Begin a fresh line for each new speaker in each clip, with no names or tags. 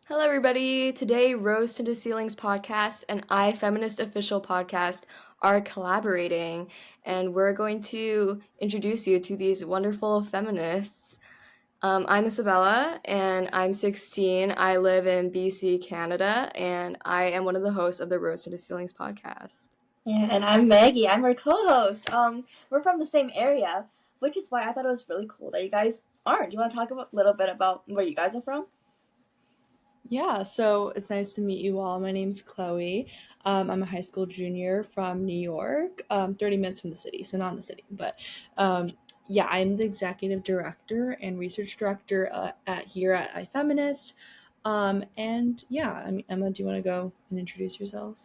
Hello, everybody. Today, Rose Tinted Ceilings podcast and iFeminist official podcast are collaborating, and we're going to introduce you to these wonderful feminists. I'm Isabella, and I'm 16. I live in BC, Canada, and I am one of the hosts of the Rose Tinted Ceilings podcast.
Yeah, and I'm Maggie. I'm her co-host. We're from the same area, which is why I thought it was really cool that you guys aren't. Do you want to talk a little bit about where you guys are from?
Yeah, so it's nice to meet you all. My name's Chloe. I'm a high school junior from New York, 30 minutes from the city, so not in the city. But yeah, I'm the executive director and research director here at iFeminist. And yeah, I mean, Emma, do you want to go and introduce yourself?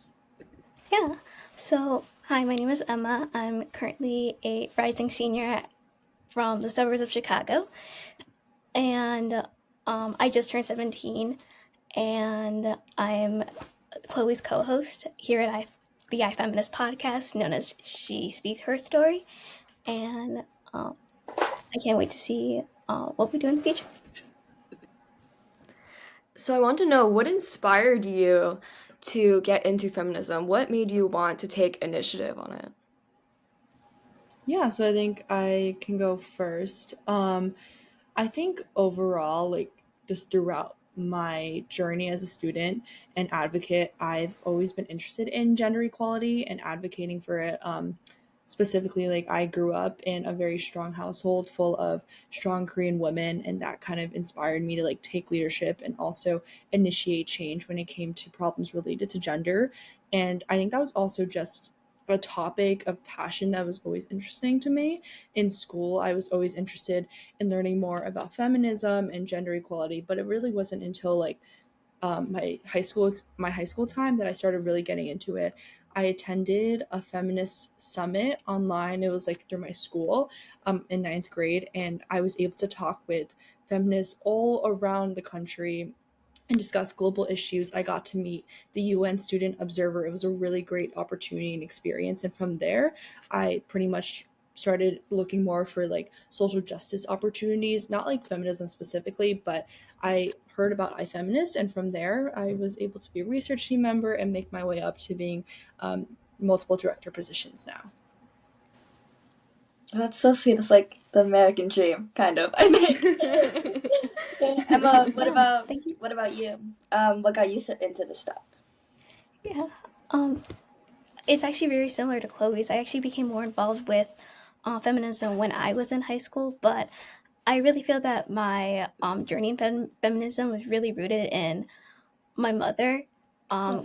Yeah. So, hi, my name is Emma. I'm currently a rising senior from the suburbs of Chicago. And I just turned 17. And I'm Chloe's co-host here at the iFeminist podcast, known as She Speaks Her Story. And I can't wait to see what we do in the future.
So I want to know, what inspired you to get into feminism? What made you want to take initiative on it?
Yeah, so I think I can go first. I think overall, like just throughout my journey as a student and advocate, I've always been interested in gender equality and advocating for it. Specifically, like I grew up in a very strong household full of strong Korean women, and that kind of inspired me to like take leadership and also initiate change when it came to problems related to gender. And I think that was also just a topic of passion that was always interesting to me. In school, I was always interested in learning more about feminism and gender equality, but it really wasn't until like my high school time that I started really getting into it. I attended a feminist summit online. It was like through my school in ninth grade, and I was able to talk with feminists all around the country and discuss global issues. I got to meet the UN Student Observer. It was a really great opportunity and experience. And from there, I pretty much started looking more for like social justice opportunities, not like feminism specifically, but I heard about iFeminist, and from there I was able to be a research team member and make my way up to being multiple director positions now.
That's so sweet. It's like the American dream, kind of. I think. Emma, what about you? What got you into this stuff?
Yeah. It's actually very similar to Chloe's. I actually became more involved with feminism when I was in high school, but I really feel that my journey in feminism was really rooted in my mother.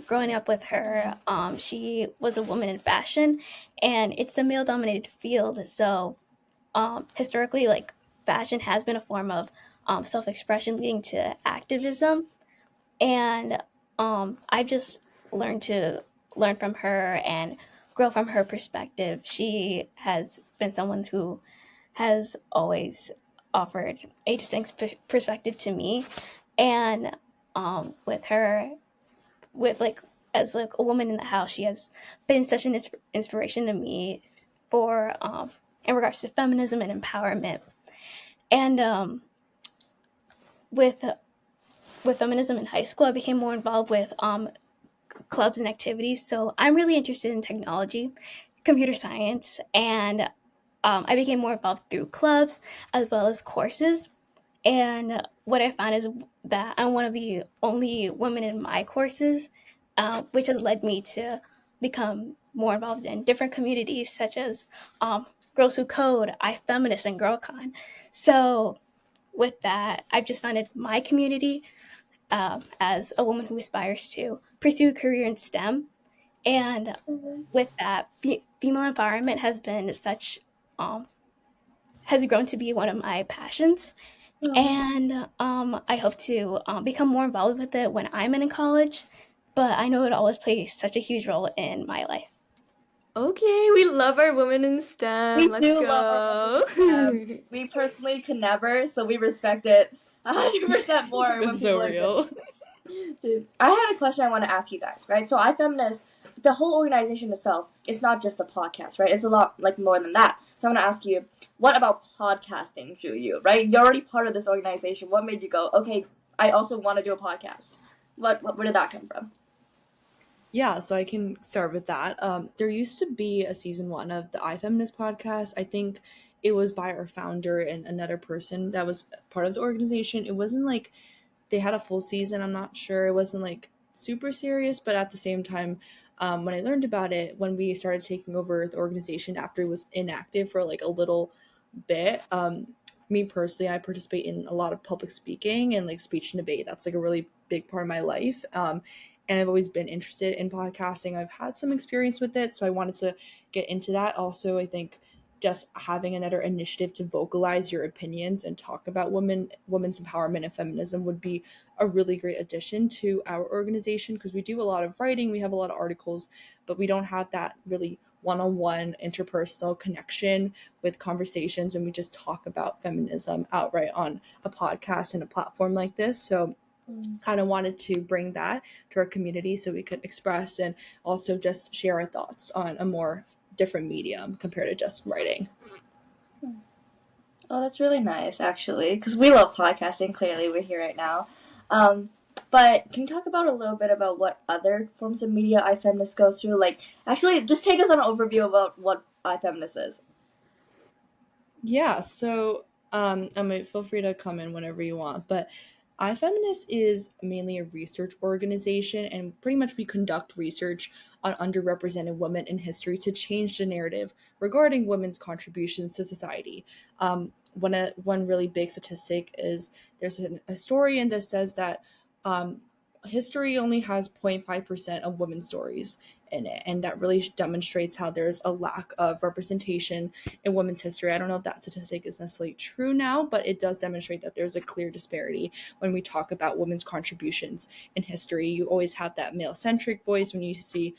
Growing up with her, she was a woman in fashion, and it's a male-dominated field. So historically, like fashion has been a form of self-expression leading to activism, and I've just learn from her and grow from her perspective. She has been someone who has always offered a distinct perspective to me, and with her, with like as like a woman in the house, she has been such an inspiration to me for in regards to feminism and empowerment. And with feminism in high school, I became more involved with clubs and activities. So I'm really interested in technology, computer science, and I became more involved through clubs as well as courses. And what I found is that I'm one of the only women in my courses, which has led me to become more involved in different communities such as Girls Who Code, iFeminist, and GirlCon. So with that, I've just founded my community as a woman who aspires to pursue a career in STEM. And with that, female empowerment has been has grown to be one of my passions. And I hope to become more involved with it when I'm in college, but I know it always plays such a huge role in my life.
Okay, we love our women in STEM. Let's go.
Love our women in STEM. We personally could never, so we respect it 100% more.
When so real.
Dude, I had a question I want to ask you guys, right? So iFeminist, the whole organization itself, it's not just a podcast, right? It's a lot like more than that. So I'm going to ask you, what about podcasting drew you, right? You're already part of this organization. What made you go, okay, I also want to do a podcast? Where did that come from?
Yeah, so I can start with that. There used to be a season 1 of the iFeminist podcast. I think it was by our founder and another person that was part of the organization. It wasn't like they had a full season. I'm not sure. It wasn't like super serious, but at the same time, when I learned about it, when we started taking over the organization after it was inactive for like a little bit, me personally, I participate in a lot of public speaking and like speech and debate. That's like a really big part of my life. And I've always been interested in podcasting. I've had some experience with it, so I wanted to get into that. Also, I think just having another initiative to vocalize your opinions and talk about women's empowerment and feminism would be a really great addition to our organization, because we do a lot of writing, we have a lot of articles, but we don't have that really one-on-one interpersonal connection with conversations, and we just talk about feminism outright on a podcast and a platform like this. So kind of wanted to bring that to our community so we could express and also just share our thoughts on a more different medium compared to just writing.
Oh, that's really nice, actually, because we love podcasting. Clearly, we're here right now. But can you talk about a little bit about what other forms of media iFeminist goes through? Like, actually, just take us on an overview about what iFeminist is.
Yeah, so I mean, feel free to come in whenever you want, but iFeminist is mainly a research organization, and pretty much we conduct research on underrepresented women in history to change the narrative regarding women's contributions to society. One really big statistic is there's a historian that says that history only has 0.5% of women's stories in it, and that really demonstrates how there's a lack of representation in women's history. I don't know if that statistic is necessarily true now, but it does demonstrate that there's a clear disparity when we talk about women's contributions in history. You always have that male-centric voice when you see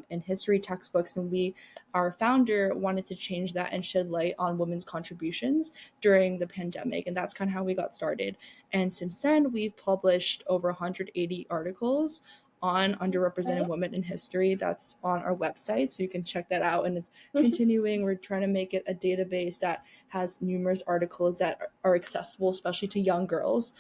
in history textbooks, and our founder wanted to change that and shed light on women's contributions during the pandemic, and that's kind of how we got started. And since then, we've published over 180 articles on underrepresented women in history. That's on our website, so you can check that out, and it's continuing. We're trying to make it a database that has numerous articles that are accessible, especially to young girls,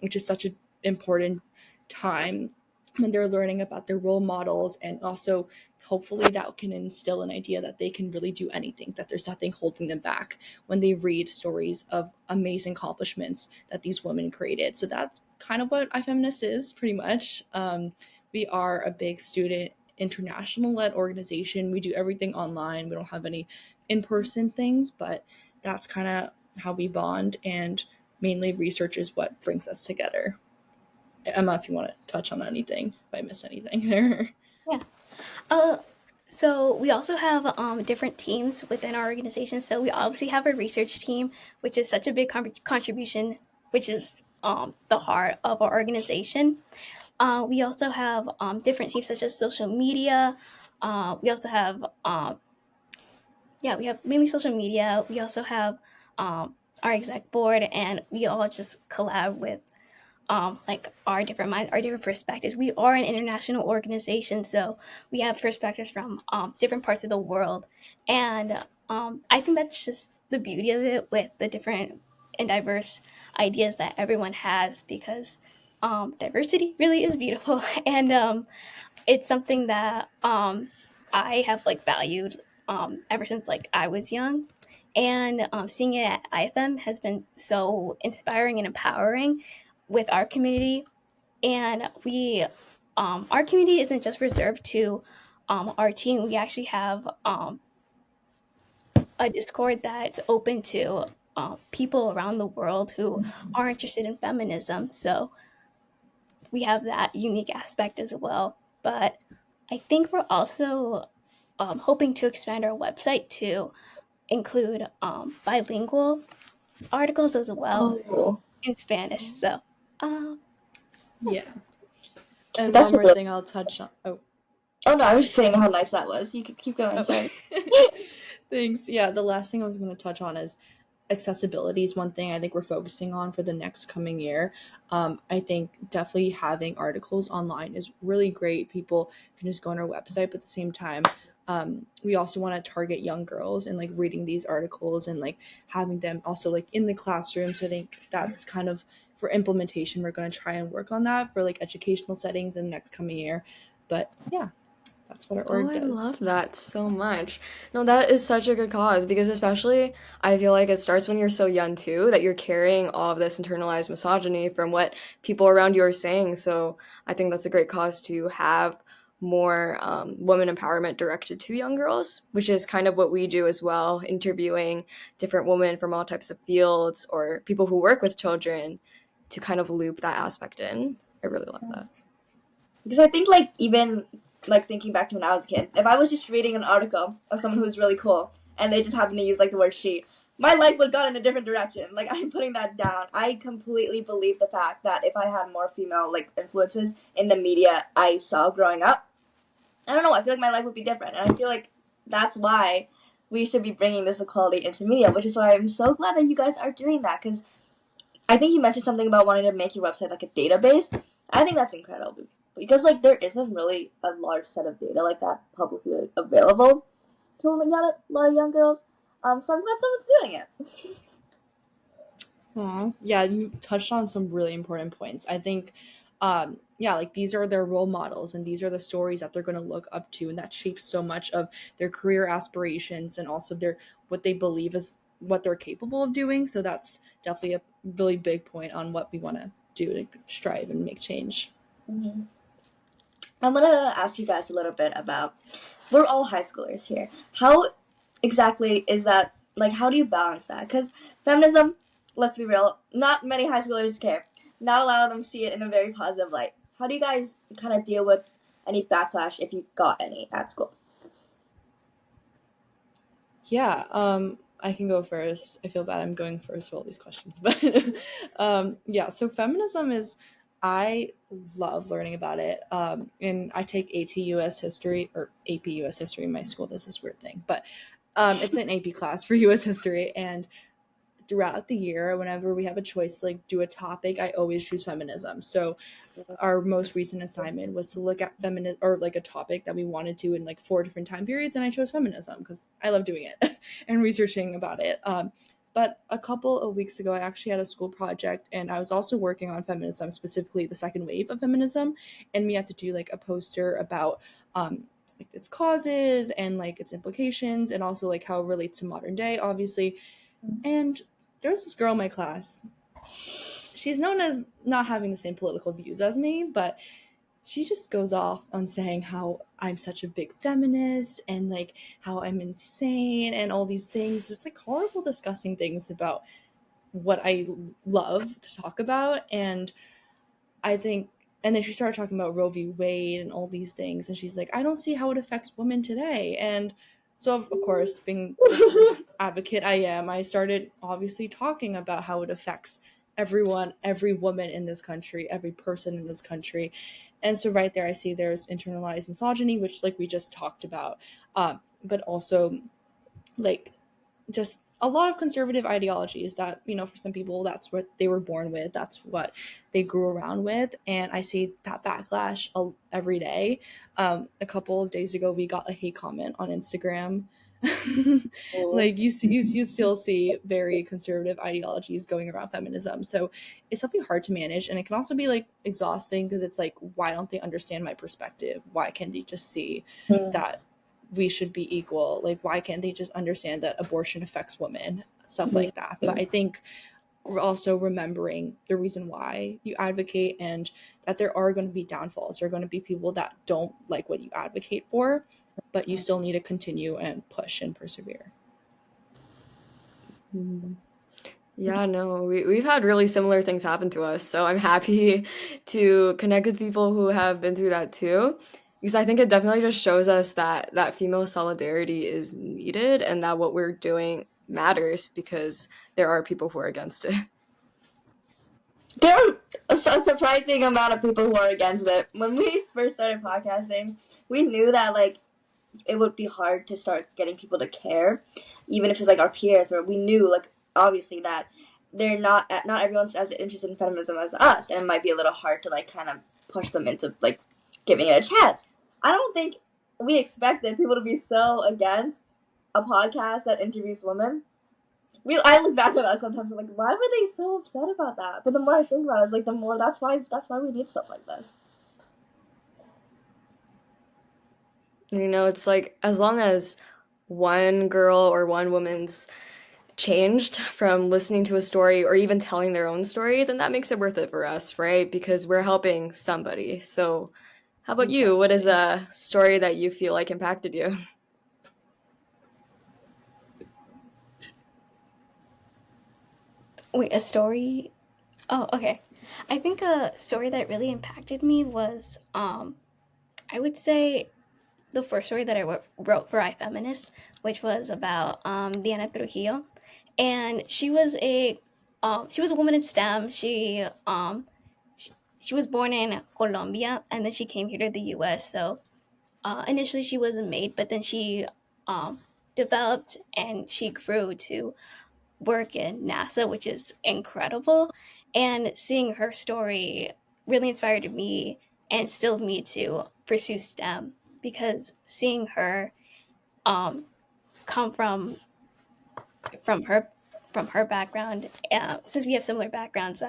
which is such an important time when they're learning about their role models, and also hopefully that can instill an idea that they can really do anything, that there's nothing holding them back when they read stories of amazing accomplishments that these women created. So that's kind of what iFeminist is, pretty much. We are a big student international-led organization. We do everything online. We don't have any in-person things, but that's kind of how we bond, and mainly research is what brings us together. Emma, if you want to touch on anything, if I miss anything there.
Yeah. So we also have different teams within our organization. So we obviously have a research team, which is such a big contribution, which is the heart of our organization. We also have different teams such as social media. We also have, we have mainly social media. We also have our exec board, and we all just collab with like our different minds, our different perspectives. We are an international organization, so we have perspectives from different parts of the world, and I think that's just the beauty of it, with the different and diverse ideas that everyone has, because diversity really is beautiful, and it's something that I have like valued ever since like I was young. And seeing it at IFM has been so inspiring and empowering with our community. And our community isn't just reserved to our team. We actually have a Discord that's open to people around the world who are interested in feminism. So we have that unique aspect as well. But I think we're also hoping to expand our website to include bilingual articles as well in Spanish. So,
Yeah. And
That's
one more
really...
thing I'll touch on.
Oh no, I was just saying how nice that was. You could keep going. Sorry.
Thanks. Yeah, the last thing I was going to touch on is accessibility is one thing I think we're focusing on for the next coming year. I think definitely having articles online is really great. People can just go on our website, but at the same time, we also want to target young girls and like reading these articles and like having them also like in the classroom. So I think that's kind of for implementation, we're going to try and work on that for like educational settings in the next coming year. But yeah, that's what our org
I
does.
love that so much. No, that is such a good cause because especially I feel like it starts when you're so young too, that you're carrying all of this internalized misogyny from what people around you are saying. So I think that's a great cause to have more women empowerment directed to young girls, which is kind of what we do as well, interviewing different women from all types of fields or people who work with children to kind of loop that aspect in. I really love that.
Because I think, like, even, like, thinking back to when I was a kid, if I was just reading an article of someone who's really cool, and they just happened to use, like, the word she, my life would have gone in a different direction. Like, I'm putting that down. I completely believe the fact that if I had more female, like, influences in the media I saw growing up, I don't know, I feel like my life would be different. And I feel like that's why we should be bringing this equality into media, which is why I'm so glad that you guys are doing that. Because I think you mentioned something about wanting to make your website like a database. I think that's incredible. Because, like, there isn't really a large set of data like that publicly available to a lot of young girls. So I'm glad someone's doing it.
Aw. Yeah, you touched on some really important points. I think, yeah, like these are their role models and these are the stories that they're going to look up to, and that shapes so much of their career aspirations and also their what they believe is what they're capable of doing. So that's definitely a really big point on what we want to do to strive and make change.
Mm-hmm. I'm going to ask you guys a little bit about, we're all high schoolers here. How exactly is that, like, how do you balance that? Because feminism, let's be real, not many high schoolers care. Not a lot of them see it in a very positive light. How do you guys kind of deal with any backlash, if you got any, at school?
Yeah, I can go first. I feel bad I'm going first for all these questions, but yeah, so feminism is, I love learning about it. And I take AT US history or AP US history in my school. This is a weird thing, but it's an AP class for US history. And throughout the year, whenever we have a choice to like do a topic, I always choose feminism. So our most recent assignment was to look at feminism or like a topic that we wanted to in like 4 different time periods, and I chose feminism because I love doing it and researching about it. But a couple of weeks ago, I actually had a school project, and I was also working on feminism, specifically the second wave of feminism, and we had to do like a poster about like its causes and like its implications, and also like how it relates to modern day, obviously. And there's this girl in my class. She's known as not having the same political views as me, but she just goes off on saying how I'm such a big feminist and like how I'm insane and all these things. It's like horrible, disgusting things about what I love to talk about. And I think, and then she started talking about Roe v. Wade and all these things. And she's like, I don't see how it affects women today. And so, of course, being the advocate I am, I started obviously talking about how it affects everyone, every woman in this country, every person in this country. And so right there, I see there's internalized misogyny, which like we just talked about, but also like just a lot of conservative ideologies that, you know, for some people that's what they were born with, that's what they grew around with, and I see that backlash every day. A couple of days ago we got a hate comment on Instagram. Like you still see very conservative ideologies going around feminism, so it's definitely hard to manage, and it can also be like exhausting because it's like, why don't they understand my perspective? Why can't they just see that we should be equal? Like, why can't they just understand that abortion affects women, stuff like that? But I think we're also remembering the reason why you advocate, and that there are going to be downfalls. There are going to be people that don't like what you advocate for, but you still need to continue and push and persevere.
Yeah, no, we've had really similar things happen to us. So I'm happy to connect with people who have been through that too. Because I think it definitely just shows us that female solidarity is needed and that what we're doing matters because there are people who are against it.
There are a surprising amount of people who are against it. When we first started podcasting, we knew that, like, it would be hard to start getting people to care, even if it's like our peers. Or we knew, like, obviously that they're not everyone's as interested in feminism as us, and it might be a little hard to like kind of push them into like giving it a chance. I don't think we expected people to be so against a podcast that interviews women. I look back at that sometimes. I'm like, why were they so upset about that? But the more I think about it, it's like the more that's why we need stuff like this.
You know, it's like as long as one girl or one woman's changed from listening to a story or even telling their own story, then that makes it worth it for us, right? Because we're helping somebody. So, how about you? What is
Exactly.
a story that you feel like impacted you?
Wait, a story? Oh, okay. I think a story that really impacted me was, I would say the first story that I wrote for iFeminist, which was about Diana Trujillo, and she was a woman in STEM. She was born in Colombia, and then she came here to the U.S. So initially she was a maid, but then she um, developed and she grew to work in NASA, which is incredible. And seeing her story really inspired me and instilled me to pursue STEM, because seeing her um, come from her from her background, since we have similar backgrounds,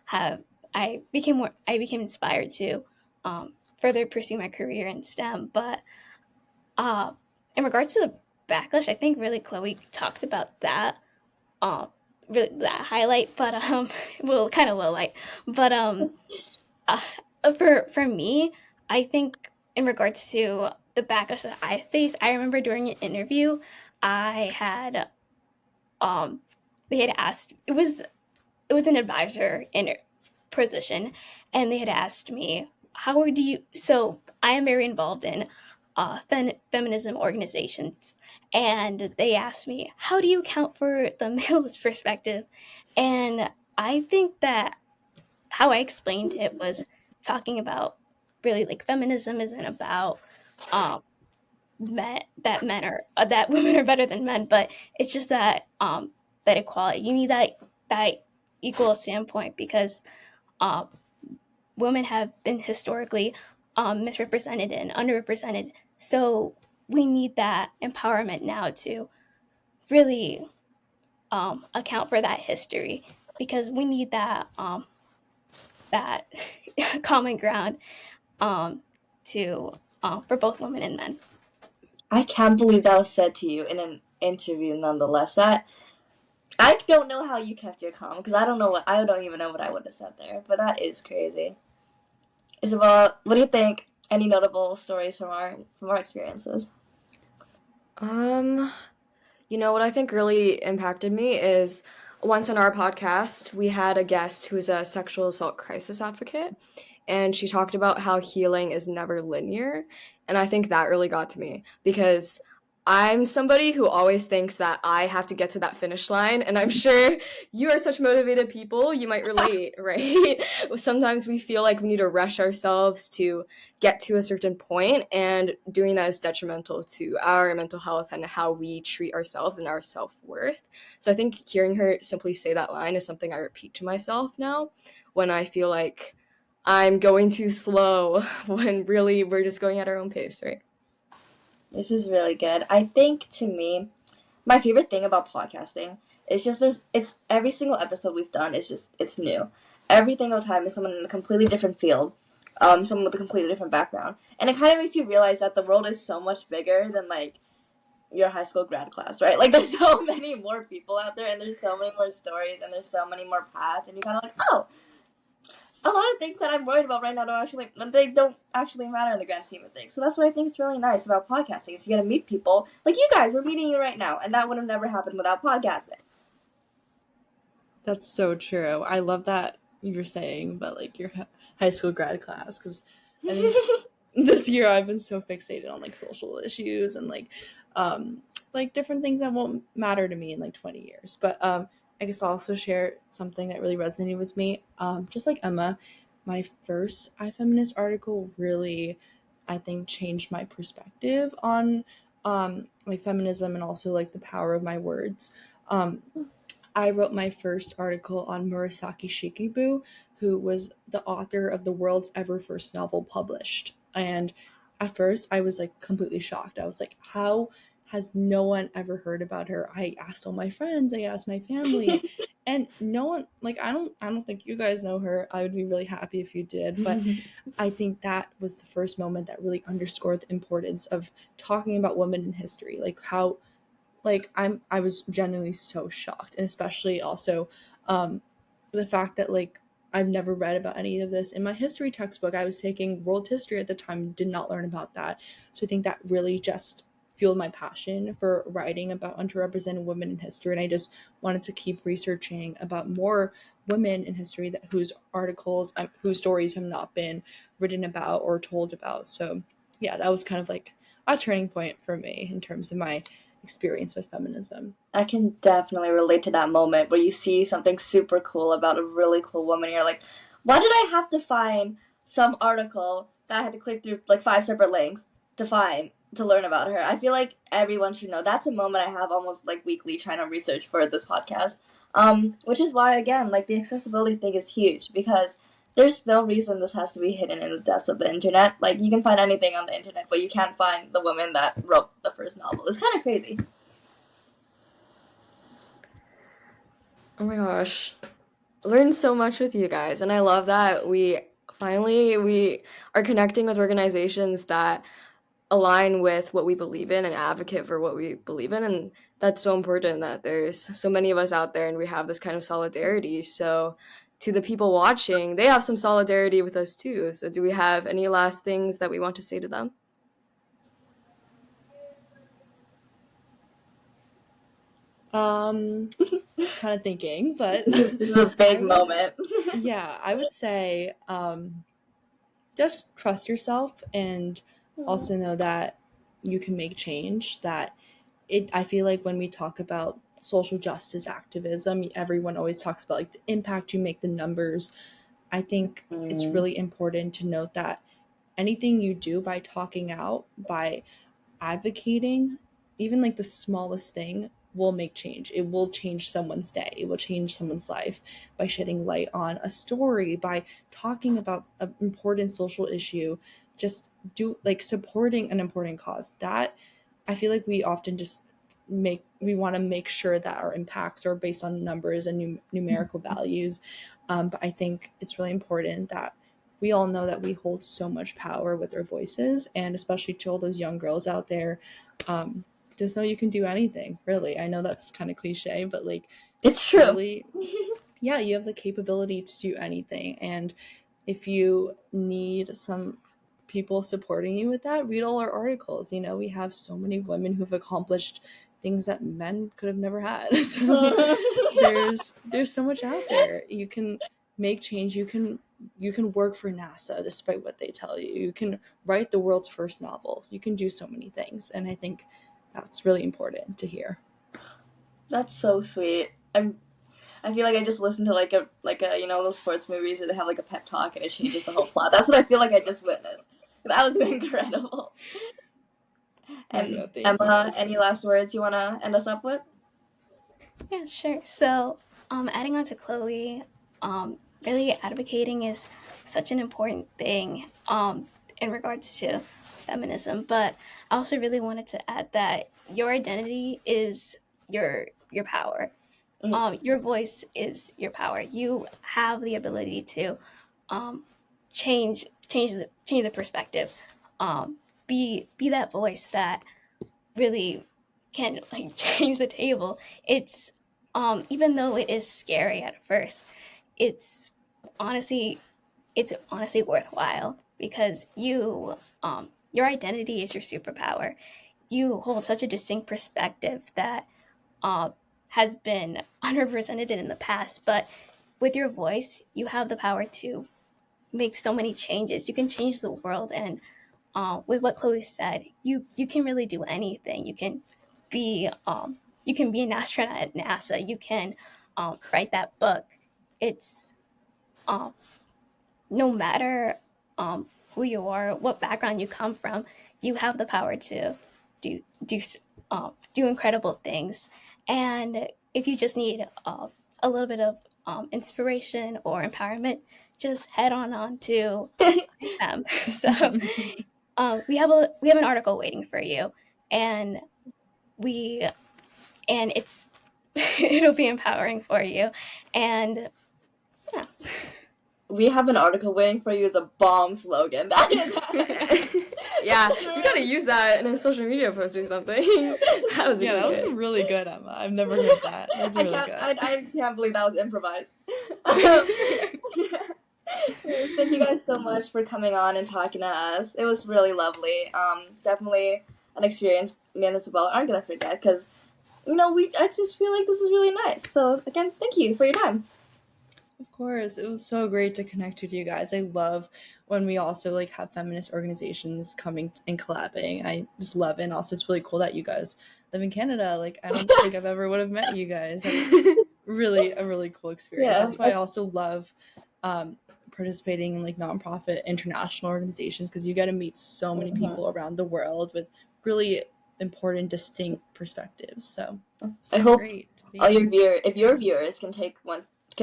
have I became inspired to further pursue my career in STEM. But uh, in regards to the backlash, I think really Chloe talked about that, um, really that highlight, but well, kind of low light. But uh, for me, I think in regards to the backlash that I faced, I remember during an interview, I had they had asked, it was an advisor in position, and they had asked me, how do you, so I am very involved in feminism organizations, and they asked me, how do you account for the male's perspective? And I think that how I explained it was talking about, really, like, feminism isn't about um, men are that women are better than men, but it's just that that equality. You need that equal standpoint, because uh, women have been historically misrepresented and underrepresented. So we need that empowerment now to really account for that history, because we need that common ground um, to for both women and men.
I can't believe that was said to you in an interview. Nonetheless, that I don't know how you kept your calm because I don't even know what I would have said there. But that is crazy. Isabella, what do you think? Any notable stories from our experiences?
Um, you know what I think really impacted me is once on our podcast, we had a guest who is a sexual assault crisis advocate, and she talked about how healing is never linear. And I think that really got to me because I'm somebody who always thinks that I have to get to that finish line. And I'm sure you are such motivated people, you might relate, right? Sometimes we feel like we need to rush ourselves to get to a certain point, and doing that is detrimental to our mental health and how we treat ourselves and our self-worth. So I think hearing her simply say that line is something I repeat to myself now when I feel like I'm going too slow, when really we're just going at our own pace, right?
This is really good. I think to me, my favorite thing about podcasting is just it's every single episode we've done is just it's new. Every single time is someone in a completely different field, someone with a completely different background, and it kind of makes you realize that the world is so much bigger than like your high school grad class, right? Like there's so many more people out there, and there's so many more stories, and there's so many more paths, and you kind of like, oh, a lot of things that I'm worried about right now don't actually matter in the grand scheme of things. So that's what I think is really nice about podcasting is you get to meet people like you guys. We're meeting you right now, and that would have never happened without podcasting.
That's so true. I love that you're saying about like your high school grad class, because I think this year I've been so fixated on like social issues and like different things that won't matter to me in like 20 years. But I guess I'll also share something that really resonated with me. Just like Emma, my first iFeminist article really, I think, changed my perspective on like feminism and also like the power of my words. Um, I wrote my first article on Murasaki Shikibu, who was the author of the world's ever first novel published. And at first, I was like completely shocked. I was like, has no one ever heard about her? I asked all my friends, I asked my family, and no one, like, I don't think you guys know her. I would be really happy if you did, but I think that was the first moment that really underscored the importance of talking about women in history, like how, like, I was genuinely so shocked, and especially also the fact that, like, I've never read about any of this in my history textbook. I was taking world history at the time, did not learn about that. So I think that really just fueled my passion for writing about underrepresented women in history, and I just wanted to keep researching about more women in history that whose articles, whose stories have not been written about or told about. So yeah, that was kind of like a turning point for me in terms of my experience with feminism.
I can definitely relate to that moment where you see something super cool about a really cool woman and you're like, why did I have to find some article that I had to click through like 5 separate links to find to learn about her? I feel like everyone should know. That's a moment I have almost like weekly trying to research for this podcast. Which is why, again, like the accessibility thing is huge, because there's no reason this has to be hidden in the depths of the internet. Like, you can find anything on the internet, but you can't find the woman that wrote the first novel. It's kind of crazy.
Oh my gosh. Learned so much with you guys, and I love that we are connecting with organizations that align with what we believe in and advocate for what we believe in, and that's so important that there's so many of us out there and we have this kind of solidarity. So to the people watching, they have some solidarity with us too. So do we have any last things that we want to say to them?
Kind of thinking, but
This is a big moment.
Yeah, I would say just trust yourself, and also know that you can make change. That I feel like when we talk about social justice activism, everyone always talks about like the impact you make, the numbers. I think it's really important to note that anything you do by talking out, by advocating, even like the smallest thing, will make change. It will change someone's day. It will change someone's life by shedding light on a story, by talking about an important social issue, just supporting an important cause. That I feel like we often just we want to make sure that our impacts are based on numbers and numerical values. But I think it's really important that we all know that we hold so much power with our voices, and especially to all those young girls out there, just know you can do anything, really. I know that's kind of cliche, but like,
it's true.
Really, yeah, you have the capability to do anything. And if you need some people supporting you with that, read all our articles. You know, we have so many women who've accomplished things that men could have never had. So there's so much out there. You can make change. You can work for NASA despite what they tell you. You can write the world's first novel. You can do so many things, and I think that's really important to hear.
That's so sweet. I feel like I just listened to like a you know, those sports movies where they have like a pep talk and it changes the whole plot. That's what I feel like I just witnessed. That was incredible. And Emma, any last words you want to end us up with?
Yeah, sure. So, adding on to Chloe, really advocating is such an important thing in regards to feminism. But I also really wanted to add that your identity is your power. Your voice is your power. You have the ability to change the perspective. Be that voice that really can like change the table. It's even though it is scary at first, it's honestly worthwhile, because your identity is your superpower. You hold such a distinct perspective that has been underrepresented in the past, but with your voice, you have the power to make so many changes. You can change the world, and with what Chloe said, you can really do anything. You can be an astronaut at NASA. You can write that book. It's no matter who you are, what background you come from, you have the power to do incredible things. And if you just need a little bit of inspiration or empowerment, just head on to them. So we have an article waiting for you, and and it's it'll be empowering for you. And yeah.
We have an article waiting for you as a bomb slogan.
Yeah, you gotta use that in a social media post or something. That was
Yeah,
really
that was
good.
really good, Emma. I've never heard that. That was really good.
I can't believe that was improvised. Anyways, thank you guys so much for coming on and talking to us. It was really lovely. Definitely an experience me and Isabella aren't gonna forget, because I just feel like this is really nice. So again, thank you for your time.
Of course, it was so great to connect with you guys. I love when we also like have feminist organizations coming and collabing. I just love it. And also, it's really cool that you guys live in Canada. Like, I don't think I've ever would have met you guys. That's really a really cool experience.
Yeah.
That's why I also love participating in like nonprofit international organizations, because you get to meet so many people around the world with really important, distinct perspectives. So
I hope
great to be
all if your viewers can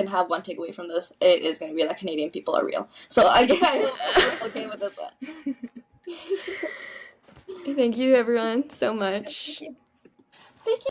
have one takeaway from this, it is going to be that Canadian people are real. So I hope you're okay with this one.
Thank you, everyone, so much.
Thank you.
Thank you.